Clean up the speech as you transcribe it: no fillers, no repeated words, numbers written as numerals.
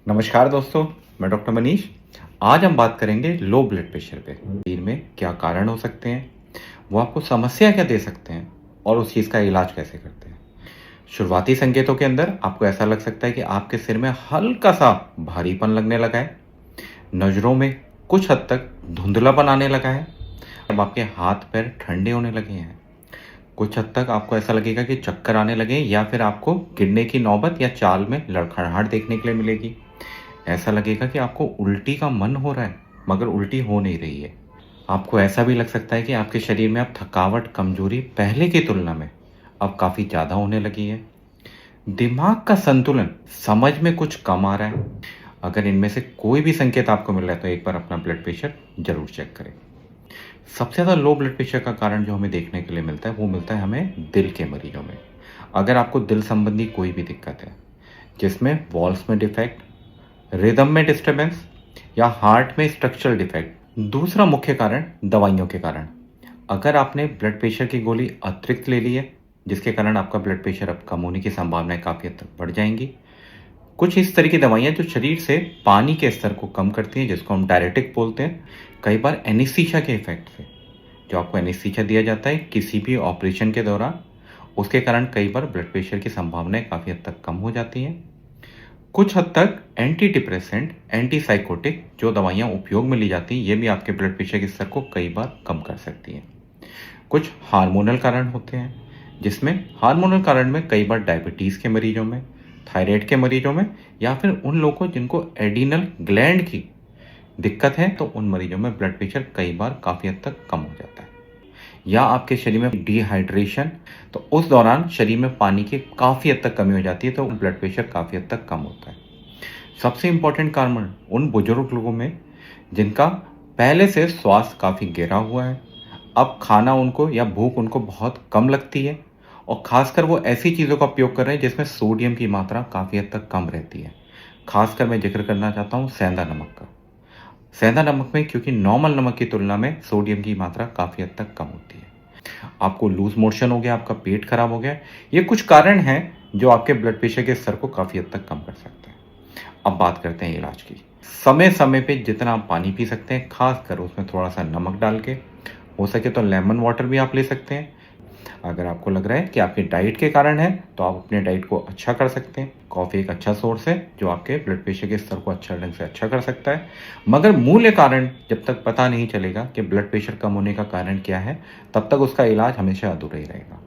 नमस्कार दोस्तों, मैं डॉक्टर मनीष। आज हम बात करेंगे लो ब्लड प्रेशर पे। शरीर में क्या कारण हो सकते हैं, वो आपको समस्या क्या दे सकते हैं और उस चीज़ का इलाज कैसे करते हैं। शुरुआती संकेतों के अंदर आपको ऐसा लग सकता है कि आपके सिर में हल्का सा भारीपन लगने लगा है, नज़रों में कुछ हद तक धुंधलापन आने लगा है, अब आपके हाथ पैर ठंडे होने लगे हैं। कुछ हद तक आपको ऐसा लगेगा कि चक्कर आने लगे या फिर आपको गिरने की नौबत या चाल में लड़खड़ाहट देखने के लिए मिलेगी। ऐसा लगेगा कि आपको उल्टी का मन हो रहा है मगर उल्टी हो नहीं रही है। आपको ऐसा भी लग सकता है कि आपके शरीर में अब थकावट, कमजोरी पहले की तुलना में अब काफ़ी ज़्यादा होने लगी है। दिमाग का संतुलन समझ में कुछ कम आ रहा है। अगर इनमें से कोई भी संकेत आपको मिल रहा है तो एक बार अपना ब्लड प्रेशर जरूर चेक करें। सबसे ज़्यादा लो ब्लड प्रेशर का कारण जो हमें देखने के लिए मिलता है वो मिलता है हमें दिल के मरीजों में। अगर आपको दिल संबंधी कोई भी दिक्कत है जिसमें वॉल्स में डिफेक्ट, रिदम में डिस्टरबेंस या हार्ट में स्ट्रक्चरल डिफेक्ट। दूसरा मुख्य कारण दवाइयों के कारण। अगर आपने ब्लड प्रेशर की गोली अतिरिक्त ले ली है जिसके कारण आपका ब्लड प्रेशर अब कम होने की संभावनाएं काफ़ी हद तक बढ़ जाएंगी। कुछ इस तरह की दवाइयाँ जो शरीर से पानी के स्तर को कम करती हैं जिसको हम डायरेटिक बोलते हैं। कई बार एनेस्थीसिया के इफेक्ट से, जो आपको एनेस्थीसिया दिया जाता है किसी भी ऑपरेशन के दौरान, उसके कारण कई बार ब्लड प्रेशर की संभावनाएं काफ़ी हद तक कम हो जाती हैं। कुछ हद तक एंटी डिप्रेसेंट, एंटीसाइकोटिक जो दवाइयाँ उपयोग में ली जाती हैं ये भी आपके ब्लड प्रेशर के स्तर को कई बार कम कर सकती हैं। कुछ हार्मोनल कारण होते हैं जिसमें हार्मोनल कारण में कई बार डायबिटीज़ के मरीजों में, थायराइड के मरीजों में या फिर उन लोगों को जिनको एडिनल ग्लैंड की दिक्कत है तो उन मरीजों में ब्लड प्रेशर कई बार काफ़ी हद तक कम हो जाता है। या आपके शरीर में डिहाइड्रेशन, तो उस दौरान शरीर में पानी की काफ़ी हद तक कमी हो जाती है तो ब्लड प्रेशर काफ़ी हद तक कम होता है। सबसे इम्पोर्टेंट कारण उन बुजुर्ग लोगों में जिनका पहले से स्वास्थ्य काफ़ी गिरा हुआ है, अब खाना उनको या भूख उनको बहुत कम लगती है और ख़ासकर वो ऐसी चीज़ों का उपयोग कर रहे हैं जिसमें सोडियम की मात्रा काफ़ी हद तक कम रहती है। खासकर मैं जिक्र करना चाहता हूँ सेंधा नमक का। सेंधा नमक में क्योंकि नॉर्मल नमक की तुलना में सोडियम की मात्रा काफ़ी हद तक कम होती है। आपको लूज मोशन हो गया, आपका पेट खराब हो गया, ये कुछ कारण हैं जो आपके ब्लड प्रेशर के स्तर को काफ़ी हद तक कम कर सकते हैं। अब बात करते हैं इलाज की। समय समय पे जितना आप पानी पी सकते हैं, खासकर उसमें थोड़ा सा नमक डाल के, हो सके तो लेमन वाटर भी आप ले सकते हैं। अगर आपको लग रहा है कि आपकी डाइट के कारण है तो आप अपने डाइट को अच्छा कर सकते हैं। कॉफ़ी एक अच्छा सोर्स है जो आपके ब्लड प्रेशर के स्तर को अच्छा ढंग से अच्छा कर सकता है। मगर मूल कारण जब तक पता नहीं चलेगा कि ब्लड प्रेशर कम होने का कारण क्या है, तब तक उसका इलाज हमेशा अधूरा ही रहेगा।